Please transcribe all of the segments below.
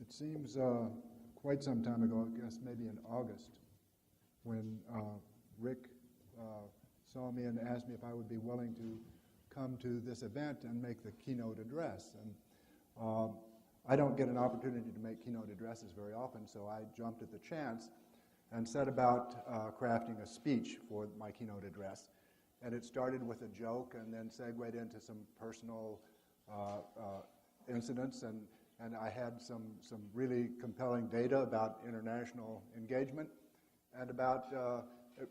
It seems quite some time ago, I guess maybe in August, when Rick saw me and asked me if I would be willing to come to this event and make the keynote address. And I don't get an opportunity to make keynote addresses very often, so I jumped at the chance and set about crafting a speech for my keynote address. And it started with a joke and then segued into some personal incidents, and I had some really compelling data about international engagement. And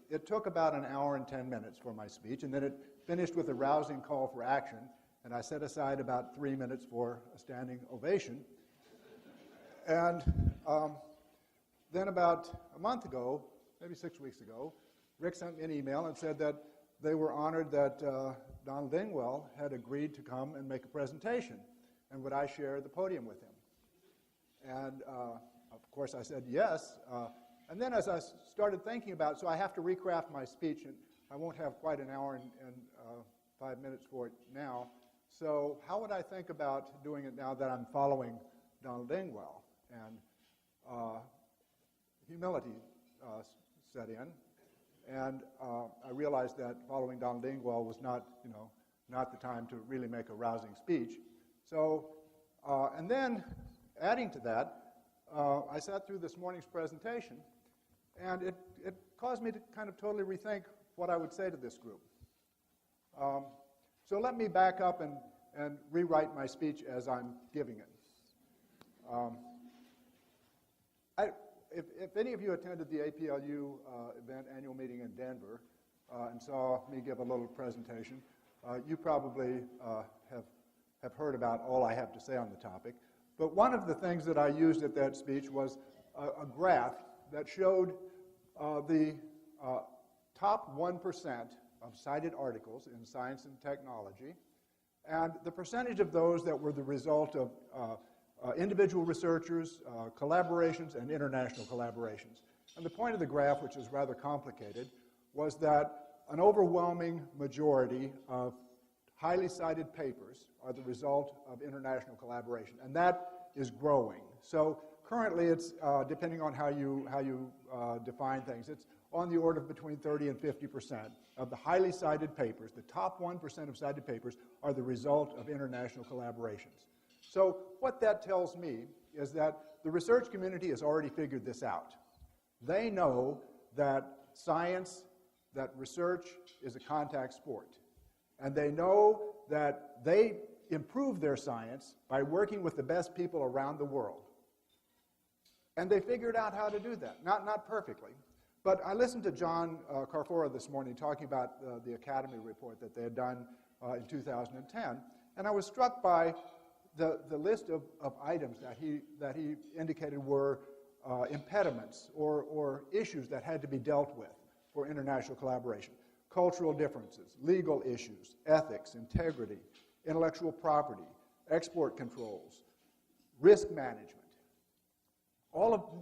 it took about an hour and 10 minutes for my speech, and then it finished with a rousing call for action, and I set aside about 3 minutes for a standing ovation. And then about a month ago, maybe 6 weeks ago, Rick sent me an email and said that they were honored that Donald Dingwell had agreed to come and make a presentation, and would I share the podium with him? And of course I said yes. And then as I started thinking about it, so I have to recraft my speech, and I won't have quite an hour and 5 minutes for it now. So how would I think about doing it now that I'm following Donald Dingwell? And humility set in, and I realized that following Donald Dingwell was not the time to really make a rousing speech. So, and then adding to that, I sat through this morning's presentation, and it caused me to kind of totally rethink what I would say to this group. So let me back up and rewrite my speech as I'm giving it. If any of you attended the APLU event annual meeting in Denver and saw me give a little presentation, you probably have heard about all I have to say on the topic. But one of the things that I used at that speech was a graph that showed the top 1% of cited articles in science and technology, and the percentage of those that were the result of individual researchers, collaborations, and international collaborations. And the point of the graph, which is rather complicated, was that an overwhelming majority of highly cited papers are the result of international collaboration, and that is growing. So currently it's, depending on how you define things, it's on the order of between 30 and 50% of the highly cited papers. The top 1% of cited papers are the result of international collaborations. So what that tells me is that the research community has already figured this out. They know that science, that research is a contact sport. And they know that they improve their science by working with the best people around the world. And they figured out how to do that. Not perfectly. But I listened to John Carfora this morning talking about the Academy report that they had done in 2010. And I was struck by the list of items that he indicated were impediments or issues that had to be dealt with for international collaboration. Cultural differences, legal issues, ethics, integrity, intellectual property, export controls, risk management.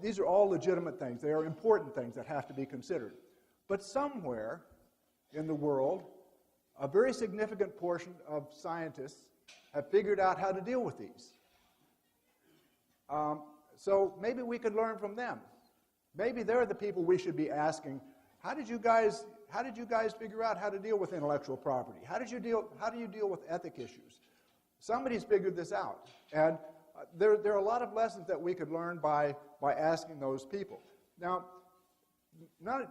These are all legitimate things. They are important things that have to be considered. But somewhere in the world, a very significant portion of scientists have figured out how to deal with these. So maybe we could learn from them. Maybe they're the people we should be asking, how did you guys figure out how to deal with intellectual property? How do you deal with ethic issues? Somebody's figured this out. And there are a lot of lessons that we could learn by asking those people. Now,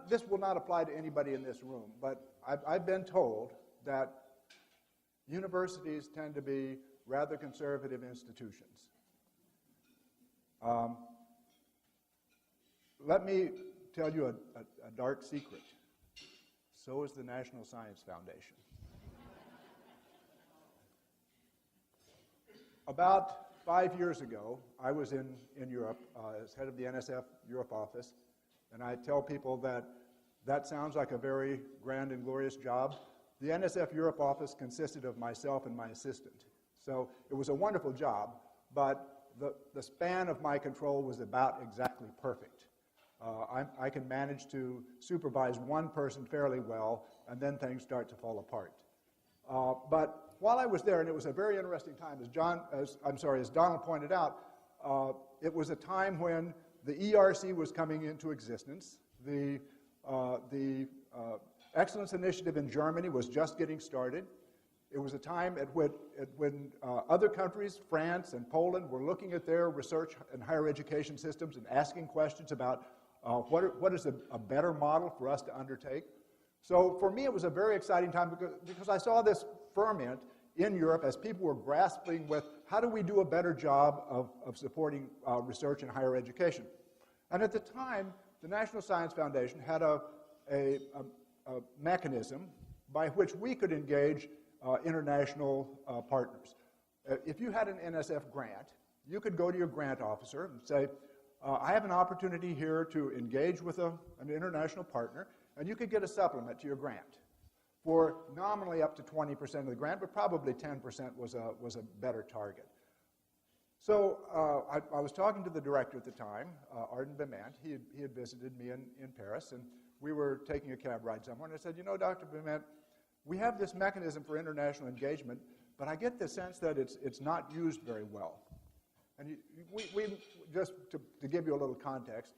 this will not apply to anybody in this room, but I've been told that universities tend to be rather conservative institutions. Let me tell you a dark secret. So is the National Science Foundation. About 5 years ago, I was in Europe as head of the NSF Europe office, and I tell people that sounds like a very grand and glorious job. The NSF Europe office consisted of myself and my assistant. So it was a wonderful job, but the span of my control was about exactly perfect. I can manage to supervise one person fairly well, and then things start to fall apart. But while I was there, and it was a very interesting time, as Donald pointed out, It was a time when the ERC was coming into existence. The Excellence Initiative in Germany was just getting started. It was a time when other countries, France and Poland, were looking at their research and higher education systems and asking questions about what is a better model for us to undertake. So for me, it was a very exciting time because I saw this ferment in Europe as people were grasping with how do we do a better job of supporting research in higher education. And at the time, the National Science Foundation had a mechanism by which we could engage international partners. If you had an NSF grant, you could go to your grant officer and say, I have an opportunity here to engage with an international partner, and you could get a supplement to your grant for nominally up to 20% of the grant, but probably 10% was a better target. So I was talking to the director at the time, Arden Bement. He had visited me in Paris, and we were taking a cab ride somewhere, and I said, you know, Dr. Bement, we have this mechanism for international engagement, but I get the sense that it's not used very well. And we just to give you a little context,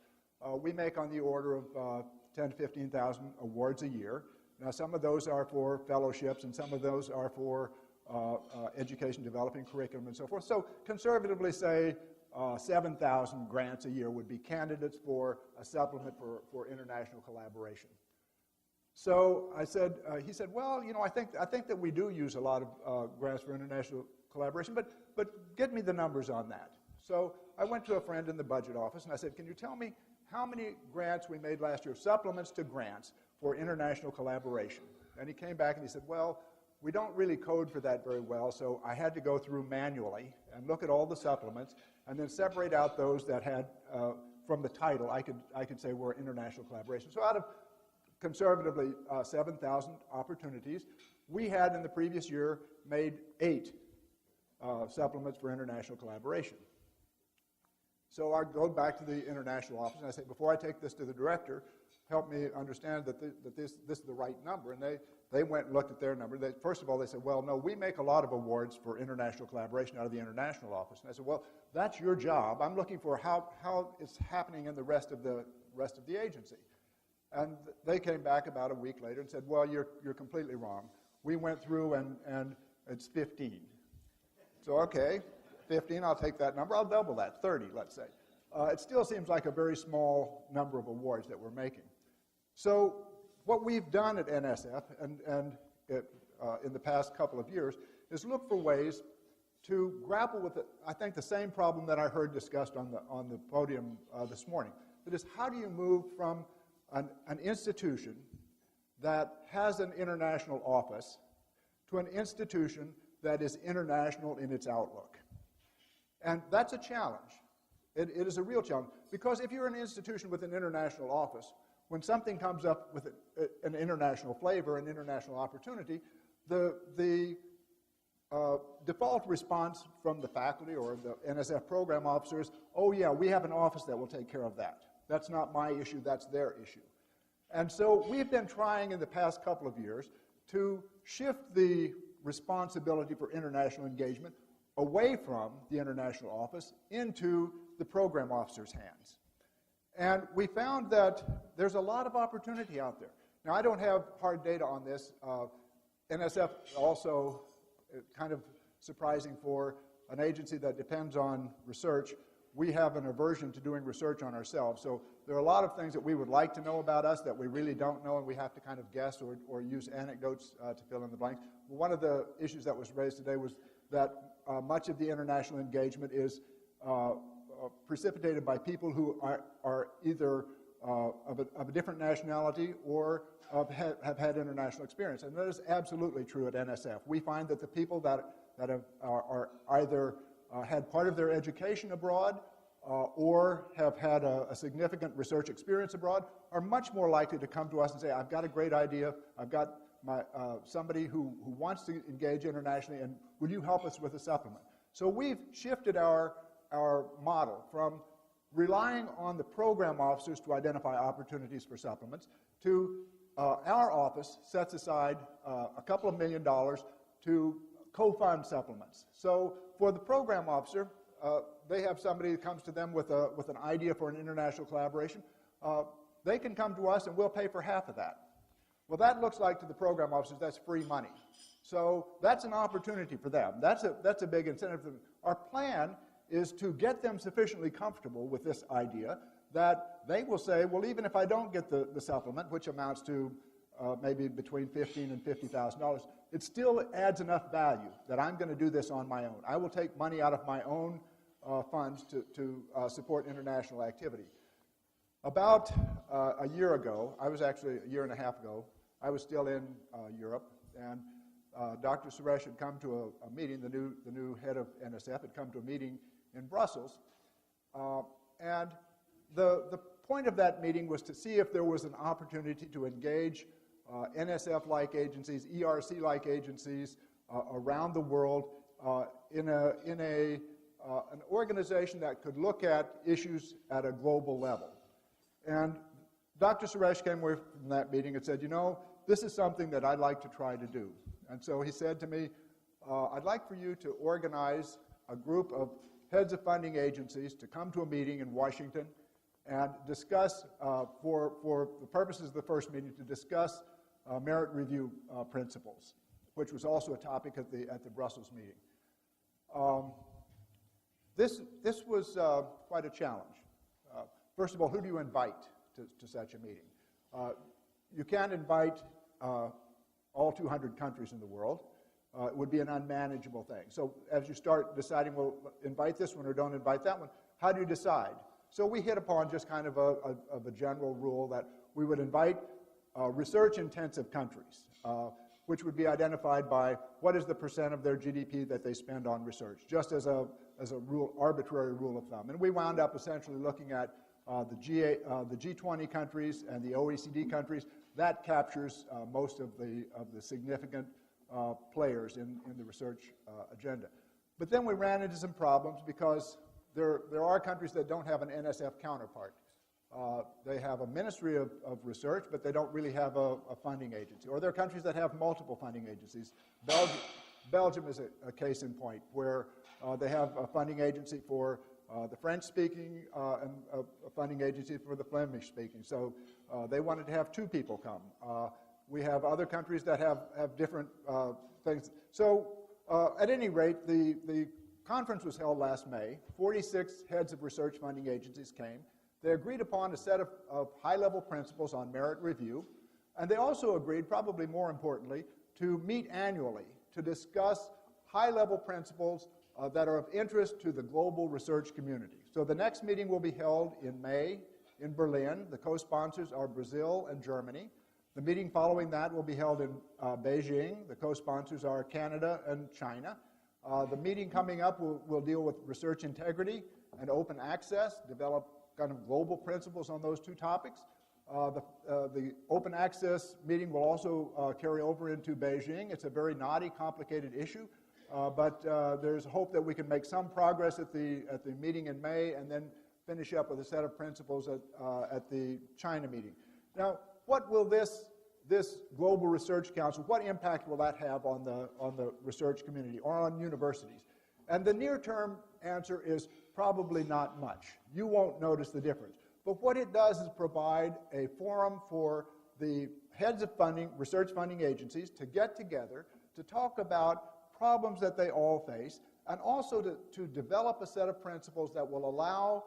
we make on the order of 10,000 to 15,000 awards a year. Now, some of those are for fellowships, and some of those are for education developing curriculum and so forth. So conservatively say 7,000 grants a year would be candidates for a supplement for international collaboration. So I said, he said, well, you know, I think that we do use a lot of grants for international collaboration, but get me the numbers on that. So I went to a friend in the budget office and I said, can you tell me how many grants we made last year, supplements to grants for international collaboration? And he came back and he said, well, we don't really code for that very well, so I had to go through manually and look at all the supplements and then separate out those that had, from the title, I could say were international collaboration. So out of conservatively 7,000 opportunities, we had in the previous year made 8 supplements for international collaboration. So I go back to the international office and I say, before I take this to the director, help me understand that this is the right number. And they went and looked at their number. First of all, they said, well, no, we make a lot of awards for international collaboration out of the international office. And I said, well, that's your job. I'm looking for how it's happening in the rest of the agency. And they came back about a week later and said, well, you're completely wrong. We went through and it's 15. So, okay, 15, I'll take that number. I'll double that, 30, let's say. It still seems like a very small number of awards that we're making. So what we've done at NSF and in the past couple of years is look for ways to grapple with, I think, the same problem that I heard discussed on the podium this morning. That is, how do you move from an institution that has an international office to an institution that is international in its outlook? And that's a challenge. It is a real challenge. Because if you're an institution with an international office, when something comes up with an international flavor, an international opportunity, the default response from the faculty or the NSF program officers, oh yeah, we have an office that will take care of that. That's not my issue, that's their issue. And so we've been trying in the past couple of years to shift the responsibility for international engagement away from the international office into the program officer's hands. And we found that there's a lot of opportunity out there. Now, I don't have hard data on this. NSF also, kind of surprising for an agency that depends on research, we have an aversion to doing research on ourselves. So there are a lot of things that we would like to know about us that we really don't know, and we have to kind of guess or use anecdotes to fill in the blanks. One of the issues that was raised today was that much of the international engagement is precipitated by people who are either of a different nationality or have had international experience. And that is absolutely true at NSF. We find that the people that are either had part of their education abroad or have had a significant research experience abroad are much more likely to come to us and say, I've got a great idea, I've got somebody who wants to engage internationally, and would you help us with a supplement? So we've shifted our model from relying on the program officers to identify opportunities for supplements to our office sets aside a couple of $1 million to co-fund supplements. So for the program officer, they have somebody who comes to them with an idea for an international collaboration, they can come to us and we'll pay for half of that. Well, that looks like to the program officers that's free money. So that's an opportunity for them. That's a big incentive for them. Our plan is to get them sufficiently comfortable with this idea that they will say, well, even if I don't get the supplement, which amounts to maybe between $15,000 and $50,000, it still adds enough value that I'm going to do this on my own. I will take money out of my own funds to support international activity. About a year ago, I was actually a year and a half ago, I was still in Europe, and Dr. Suresh had come to a meeting, the new head of NSF had come to a meeting in Brussels, and the point of that meeting was to see if there was an opportunity to engage NSF-like agencies, ERC-like agencies around the world in an organization that could look at issues at a global level. And Dr. Suresh came away from that meeting and said, you know, this is something that I'd like to try to do. And so he said to me, I'd like for you to organize a group of heads of funding agencies to come to a meeting in Washington and discuss, for the purposes of the first meeting, to discuss merit review principles, which was also a topic at the Brussels meeting. This was quite a challenge. First of all, who do you invite to such a meeting? You can't invite all 200 countries in the world. It would be an unmanageable thing. So as you start deciding, well, invite this one or don't invite that one, how do you decide? So we hit upon just kind of a general rule that we would invite research-intensive countries, which would be identified by what is the percent of their GDP that they spend on research, just as a arbitrary rule of thumb. And we wound up essentially looking at the G20 countries and the OECD countries. That captures most of the significant players in the research agenda. But then we ran into some problems because there are countries that don't have an NSF counterpart. They have a ministry of research, but they don't really have a funding agency. Or there are countries that have multiple funding agencies. Belgium is a case in point, where they have a funding agency for the French-speaking and a funding agency for the Flemish-speaking. So they wanted to have two people come. We have other countries that have different things. So at any rate, the conference was held last May. 46 heads of research funding agencies came. They agreed upon a set of high-level principles on merit review, and they also agreed, probably more importantly, to meet annually to discuss high-level principles that are of interest to the global research community. So the next meeting will be held in May in Berlin. The co-sponsors are Brazil and Germany. The meeting following that will be held in Beijing. The co-sponsors are Canada and China. The meeting coming up will deal with research integrity and open access, develop kind of global principles on those two topics. The open access meeting will also carry over into Beijing. It's a very knotty, complicated issue, but there's hope that we can make some progress at the meeting in May and then finish up with a set of principles at the China meeting. Now, what will this Global Research Council, what impact will that have on the research community or on universities? And the near-term answer is probably not much. You won't notice the difference. But what it does is provide a forum for the heads of funding, research funding agencies to get together to talk about problems that they all face, and also to develop a set of principles that will allow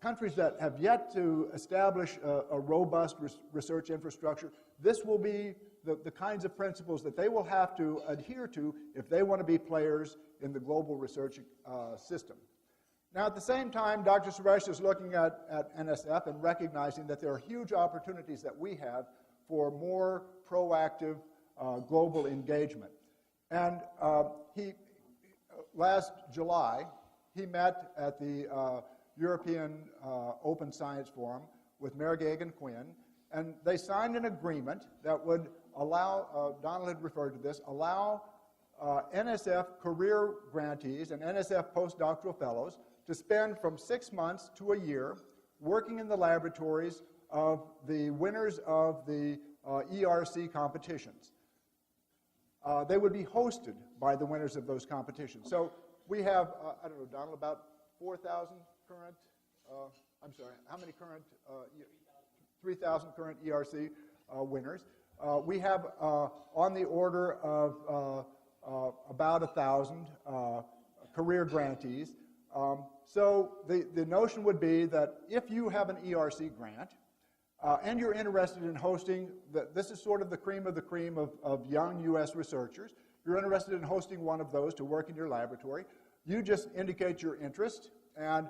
countries that have yet to establish a robust research infrastructure. This will be the kinds of principles that they will have to adhere to if they want to be players in the global research system. Now, at the same time, Dr. Suresh is looking at NSF and recognizing that there are huge opportunities that we have for more proactive global engagement. And last July, he met at the European Open Science Forum with Mayor Gagan Quinn, and they signed an agreement that would allow, Donald had referred to this, allow NSF career grantees and NSF postdoctoral fellows to spend from 6 months to a year working in the laboratories of the winners of the ERC competitions. They would be hosted by the winners of those competitions. So we have, I don't know, Donald, about 4,000 current, I'm sorry, how many current, 3,000 current ERC winners. We have on the order of about 1,000 career grantees. So the notion would be that if you have an ERC grant and you're interested in hosting, this is sort of the cream of young U.S. researchers, you're interested in hosting one of those to work in your laboratory, you just indicate your interest, and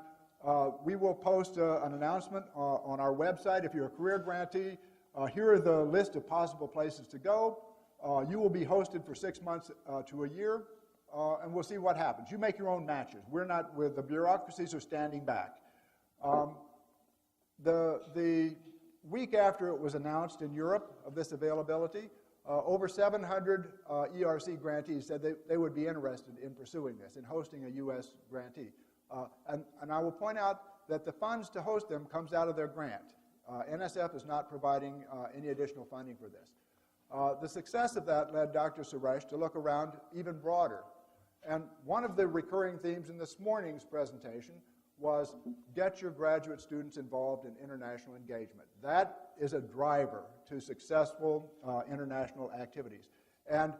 we will post an announcement on our website. If you're a career grantee, here are the list of possible places to go. You will be hosted for 6 months to a year, and we'll see what happens. You make your own matches. We're not, with the bureaucracies are standing back. The week after it was announced in Europe of this availability, over 700 ERC grantees said they would be interested in pursuing this, in hosting a U.S. grantee. And I will point out that the funds to host them comes out of their grant. NSF is not providing any additional funding for this. The success of that led Dr. Suresh to look around even broader. And one of the recurring themes in this morning's presentation was get your graduate students involved in international engagement. That is a driver to successful international activities. And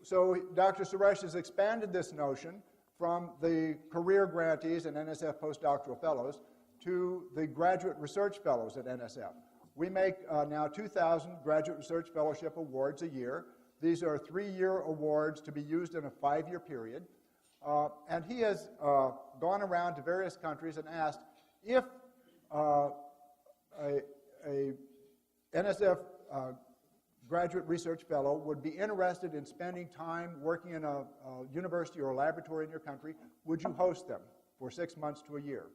so Dr. Suresh has expanded this notion from the career grantees and NSF postdoctoral fellows to the graduate research fellows at NSF. We make now 2,000 graduate research fellowship awards a year. These are 3-year awards to be used in a 5-year period. And he has gone around to various countries and asked if a NSF graduate research fellow would be interested in spending time working in a university or a laboratory in your country, would you host them for 6 months to a year?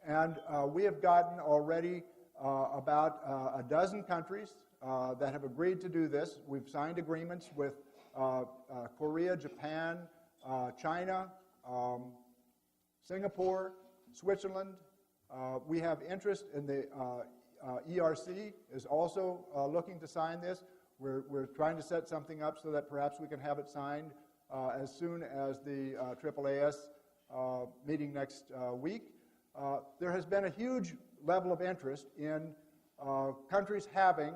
And we have gotten already about a dozen countries that have agreed to do this. We've signed agreements with Korea, Japan, China, Singapore, Switzerland. We have interest in the ERC is also looking to sign this. We're trying to set something up so that perhaps we can have it signed as soon as the AAAS meeting next week. There has been a huge level of interest in countries having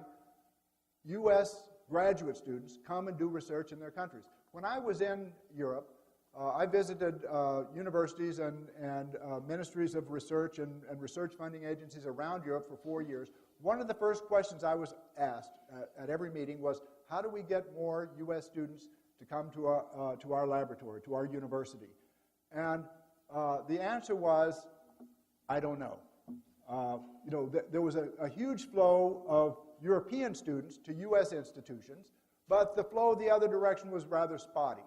U.S. graduate students come and do research in their countries. When I was in Europe, I visited universities and ministries of research and research funding agencies around Europe for 4 years. One of the first questions I was asked at every meeting was, how do we get more U.S. students to come to our laboratory, to our university? And the answer was, I don't know. There was a huge flow of European students to U.S. institutions, but the flow the other direction was rather spotty.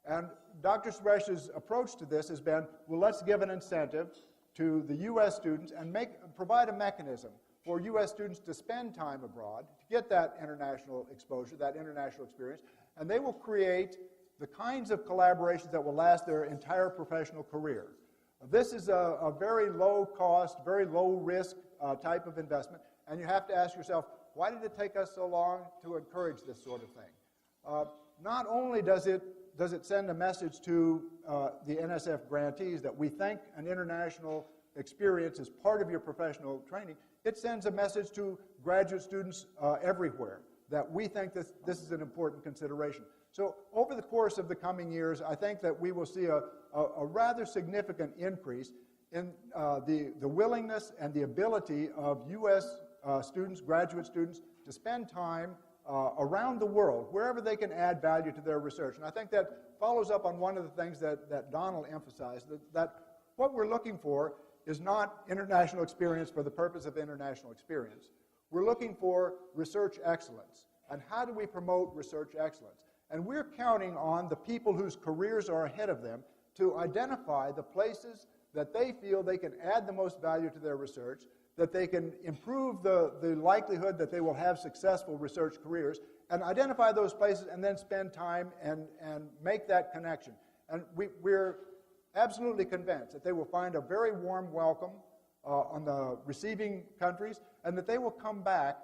And Dr. Suresh's approach to this has been, well, let's give an incentive to the U.S. students and provide a mechanism for U.S. students to spend time abroad, to get that international exposure, that international experience, and they will create the kinds of collaborations that will last their entire professional career. This is a very low cost, very low risk type of investment, and you have to ask yourself, why did it take us so long to encourage this sort of thing? Not only does it send a message to the NSF grantees that we think an international experience is part of your professional training, it sends a message to graduate students everywhere that we think this is an important consideration. So over the course of the coming years, I think that we will see a rather significant increase in the willingness and the ability of U.S. students, graduate students, to spend time around the world, wherever they can add value to their research. And I think that follows up on one of the things that Donald emphasized, that what we're looking for is not international experience for the purpose of international experience. We're looking for research excellence. And how do we promote research excellence? And we're counting on the people whose careers are ahead of them to identify the places that they feel they can add the most value to their research, that they can improve the likelihood that they will have successful research careers, and identify those places and then spend time and make that connection. And we're absolutely convinced that they will find a very warm welcome on the receiving countries, and that they will come back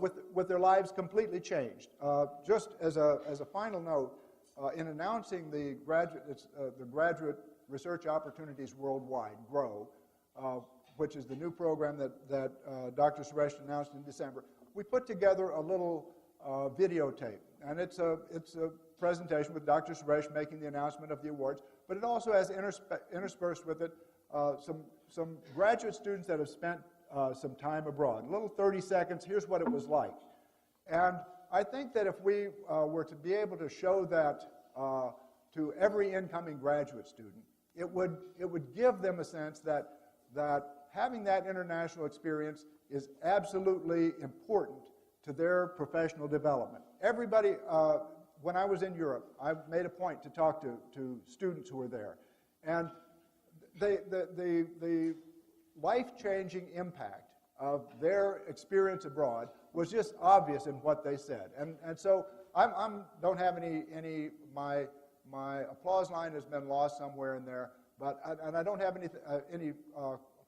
with their lives completely changed. Just as a final note, in announcing the Graduate Research Opportunities Worldwide, GROW, which is the new program that Dr. Suresh announced in December, we put together a little videotape. And it's a presentation with Dr. Suresh making the announcement of the awards, but it also has interspersed with it some graduate students that have spent some time abroad. A little 30 seconds, here's what it was like. And I think that if we were to be able to show that to every incoming graduate student, it would give them a sense that having that international experience is absolutely important to their professional development. Everybody, when I was in Europe, I made a point to talk to students who were there. And the life-changing impact of their experience abroad was just obvious in what they said. And so I don't have my applause line has been lost somewhere in there, and I don't have any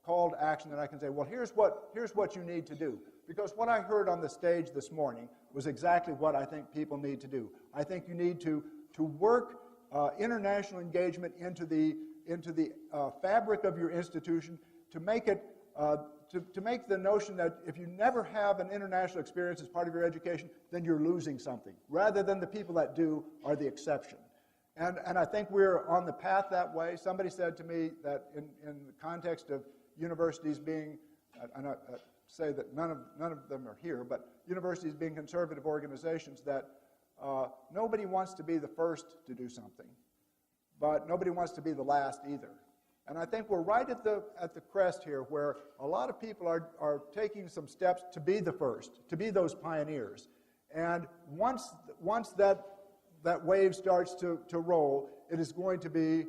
call to action that I can say, well, here's what you need to do. Because what I heard on the stage this morning was exactly what I think people need to do. I think you need to work international engagement into the fabric of your institution to make it to make the notion that if you never have an international experience as part of your education, then you're losing something, rather than the people that do are the exception. And I think we're on the path that way. Somebody said to me that in the context of universities being, and I say that none of them are here, but universities being conservative organizations, that nobody wants to be the first to do something, but nobody wants to be the last either. And I think we're right at the crest here, where a lot of people are taking some steps to be the first, to be those pioneers. And once that wave starts to roll, it is going to be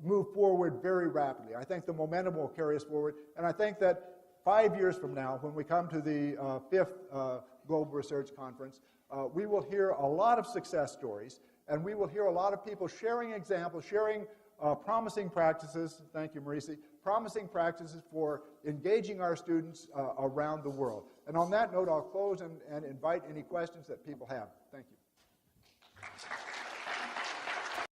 move forward very rapidly. I think the momentum will carry us forward, and I think that 5 years from now, when we come to the 5th Global Research Conference, we will hear a lot of success stories, and we will hear a lot of people sharing examples, sharing promising practices, thank you, Marisi, promising practices for engaging our students around the world. And on that note, I'll close and invite any questions that people have. Thank you.